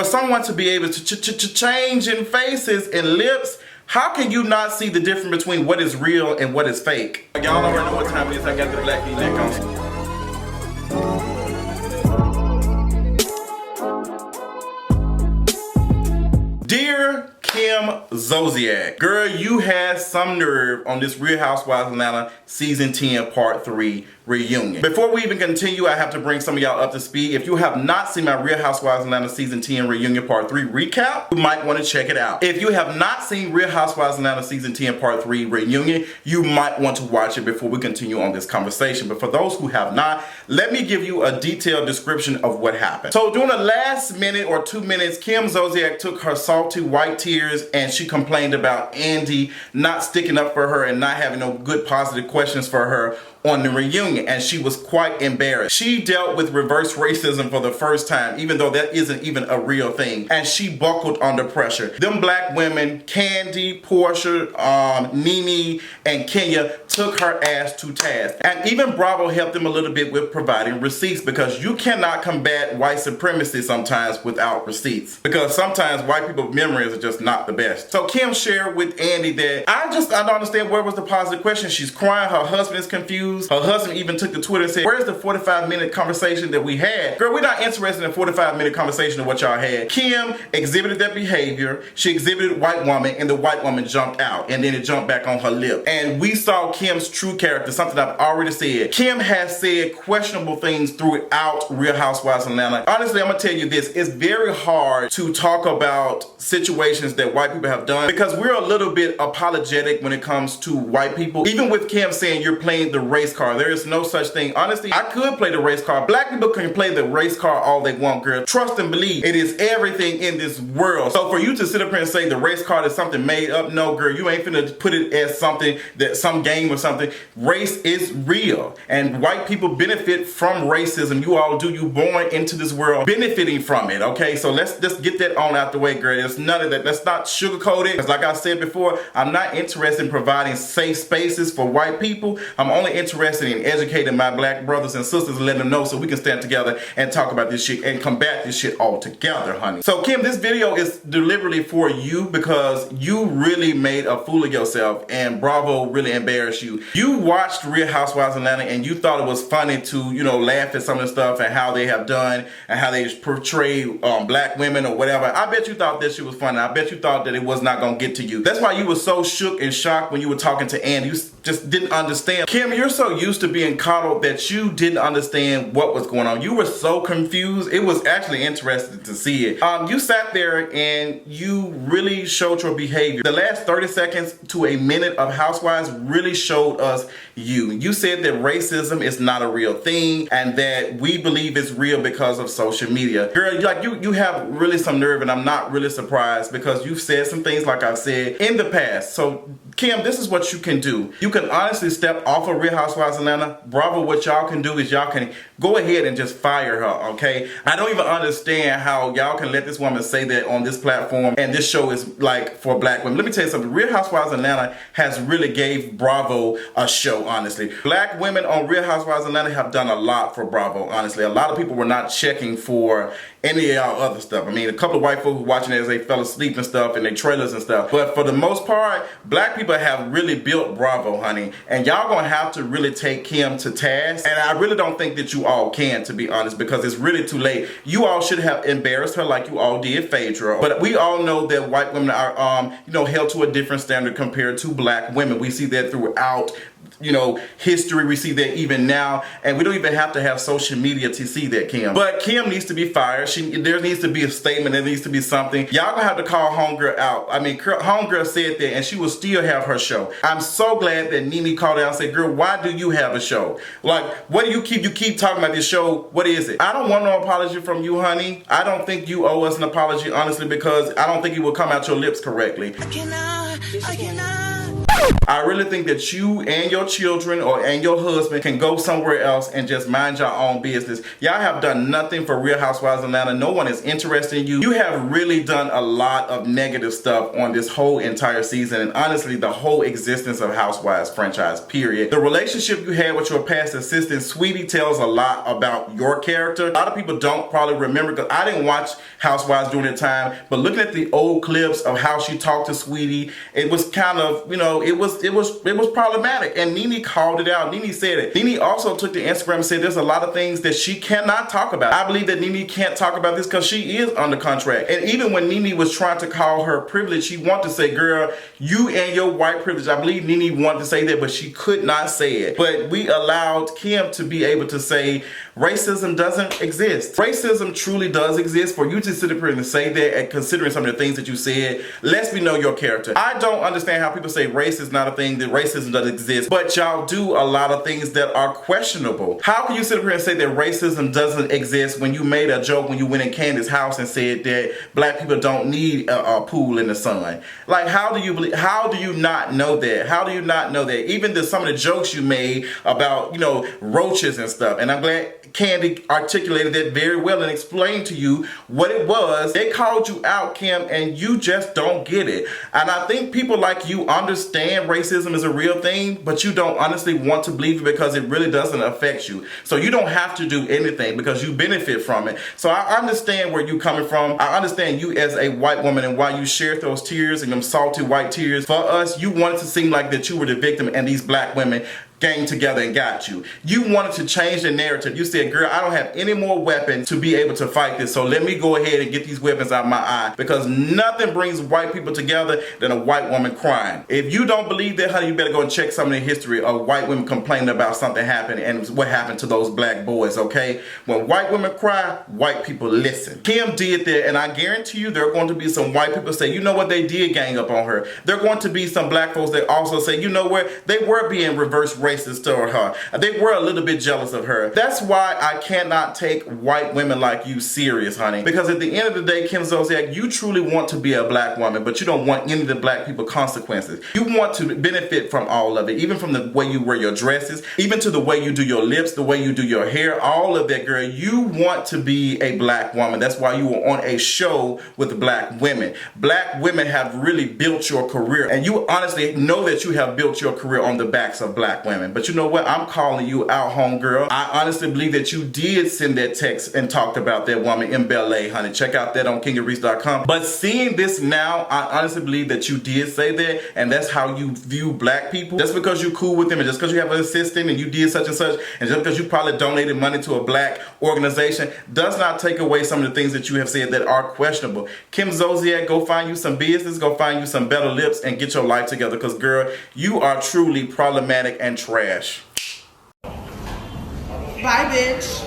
someone to be able to change in faces and lips, how can you not see the difference between what is real and what is fake? Y'all already know what time it is. I got the black V-neck on. Dear Kim Zolciak, girl, you had some nerve on this Real Housewives of Atlanta Season 10 Part 3 reunion. Before we even continue, I have to bring some of y'all up to speed. If you have not seen my Real Housewives of Atlanta Season 10 Reunion Part 3 recap, you might want to check it out. If you have not seen Real Housewives of Atlanta Season 10 Part 3 Reunion, you might want to watch it before we continue on this conversation. But for those who have not, let me give you a detailed description of what happened. So during the last minute or 2 minutes, Kim Zolciak took her salty white tears and she complained about Andy not sticking up for her and not having no good positive questions for her on the reunion, and she was quite embarrassed. She dealt with reverse racism for the first time, even though that isn't even a real thing, and she buckled under pressure. Them black women, Candy, Portia, Nene, and Kenya, took her ass to task. And even Bravo helped them a little bit with providing receipts, because you cannot combat white supremacy sometimes without receipts, because sometimes white people's memories are just not the best. So Kim shared with Andy that I don't understand where was the positive question. She's crying, her husband is confused. Her husband even took to Twitter and said, where's the 45-minute conversation that we had? Girl, we're not interested in a 45-minute conversation of what y'all had. Kim exhibited that behavior. She exhibited white woman, and the white woman jumped out, and then it jumped back on her lip. And we saw Kim's true character, something I've already said. Kim has said questionable things throughout Real Housewives of Atlanta. Honestly, I'm gonna tell you this, it's very hard to talk about situations that white people have done, because we're a little bit apologetic when it comes to white people. Even with Kim saying you're playing the race card, there is no such thing. Honestly, I could play the race card. Black people can play the race card all they want, girl. Trust and believe, it is everything in this world. So for you to sit up here and say the race card is something made up, no, girl, you ain't finna put it as something that some game or something. Race is real, and white people benefit from racism. You all do. You born into this world benefiting from it, okay? So let's just get that on out the way, girl. There's none of that. Let's not sugarcoat it, because like I said before, I'm not interested in providing safe spaces for white people. I'm only interested in educating my black brothers and sisters and letting them know so we can stand together and talk about this shit and combat this shit all together, honey. So Kim, this video is deliberately for you, because you really made a fool of yourself and Bravo really embarrassed you. You watched Real Housewives of Atlanta and you thought it was funny to, you know, laugh at some of the stuff and how they have done and how they portray black women or whatever. I bet you thought that shit was funny. I bet you thought that it was not gonna get to you. That's why you were so shook and shocked when you were talking to Andy. You just didn't understand. Kim, you're so used to being coddled that you didn't understand what was going on. You were so confused. It was actually interesting to see it. You sat there and you really showed your behavior. The last 30 seconds to a minute of Housewives really showed us you. You said that racism is not a real thing and that we believe it's real because of social media. Girl, like you have really some nerve, and I'm not really surprised, because you've said some things like I've said in the past. So Kim, this is what you can do. You can honestly step off of Real Housewives of Atlanta. Bravo, what y'all can do is y'all can go ahead and just fire her, okay? I don't even understand how y'all can let this woman say that on this platform, and this show is like for black women. Let me tell you something. Real Housewives of Atlanta has really gave Bravo a show, honestly. Black women on Real Housewives of Atlanta have done a lot for Bravo, honestly. A lot of people were not checking for any of y'all other stuff. I mean, a couple of white folks were watching it as they fell asleep and stuff in their trailers and stuff. But for the most part, black people have really built Bravo, honey. And y'all gonna have to really take Kim to task. And I really don't think that you all can, to be honest, because it's really too late. You all should have embarrassed her like you all did Phaedra. But we all know that white women are, held to a different standard compared to black women. We see that throughout, history. We see that even now, and we don't even have to have social media to see that, Kim. But Kim needs to be fired. There needs to be a statement. There needs to be something. Y'all gonna have to call Homegirl out. I mean, Homegirl said that, and she will still have her show. I'm so glad that Nene called out and said, "Girl, why do you have a show? Like, what do you keep talking about this show? What is it?" I don't want no apology from you, honey. I don't think you owe us an apology, honestly, because I don't think it will come out your lips correctly. I cannot. I really think that you and your children and your husband can go somewhere else and just mind your own business. Y'all have done nothing for Real Housewives of Atlanta. No one is interested in you. You have really done a lot of negative stuff on this whole entire season, and honestly the whole existence of Housewives franchise, period. The relationship you had with your past assistant, Sweetie, tells a lot about your character. A lot of people don't probably remember, because I didn't watch Housewives during that time, but looking at the old clips of how she talked to Sweetie, it was kind of, you know, it was problematic, and Nene called it out. Nene said it. Nene also took to Instagram and said there's a lot of things that she cannot talk about. I believe that Nene can't talk about this because she is under contract. And even when Nene was trying to call her privilege, she wanted to say, girl, you and your white privilege. I believe Nene wanted to say that, but she could not say it. But we allowed Kim to be able to say racism doesn't exist. Racism truly does exist. For you to sit up here and say that, and considering some of the things that you said, lets me know your character. I don't understand how people say race is not a thing, that racism doesn't exist, but y'all do a lot of things that are questionable. How can you sit up here and say that racism doesn't exist when you made a joke when you went in Candace's house and said that black people don't need a pool in the sun? Like, how do you not know that? How do you not know that? Even some of the jokes you made about, you know, roaches and stuff, and I'm glad Candy articulated that very well and explained to you what it was. They called you out, Kim, and you just don't get it. And I think people like you understand racism is a real thing, but you don't honestly want to believe it because it really doesn't affect you. So you don't have to do anything because you benefit from it. So I understand where you're coming from. I understand you as a white woman and why you shared those tears and them salty white tears. For us, you wanted to seem like that you were the victim and these black women gang together and got you. You wanted to change the narrative. You said, girl, I don't have any more weapons to be able to fight this, so let me go ahead and get these weapons out of my eye, because nothing brings white people together than a white woman crying. If you don't believe that, honey, you better go and check some of the history of white women complaining about something happening and what happened to those black boys, okay? When white women cry, white people listen. Kim did that, and I guarantee you there are going to be some white people say, you know what, they did gang up on her. There are going to be some black folks that also say, you know what, they were being reverse racist to her. They were a little bit jealous of her. That's why I cannot take white women like you serious, honey. Because at the end of the day, Kim Zolciak, you truly want to be a black woman, but you don't want any of the black people consequences. You want to benefit from all of it, even from the way you wear your dresses, even to the way you do your lips, the way you do your hair, all of that, girl. You want to be a black woman. That's why you were on a show with black women. Black women have really built your career, and you honestly know that you have built your career on the backs of black women. But you know what? I'm calling you out, homegirl. I honestly believe that you did send that text and talked about that woman in Bel Air, honey. Check out that on kingareese.com. But seeing this now, I honestly believe that you did say that, and that's how you view black people. Just because you're cool with them, and just because you have an assistant and you did such and such, and just because you probably donated money to a black organization, does not take away some of the things that you have said that are questionable. Kim Zolciak, go find you some business, go find you some better lips, and get your life together, because girl, you are truly problematic and trash. Bye, bitch.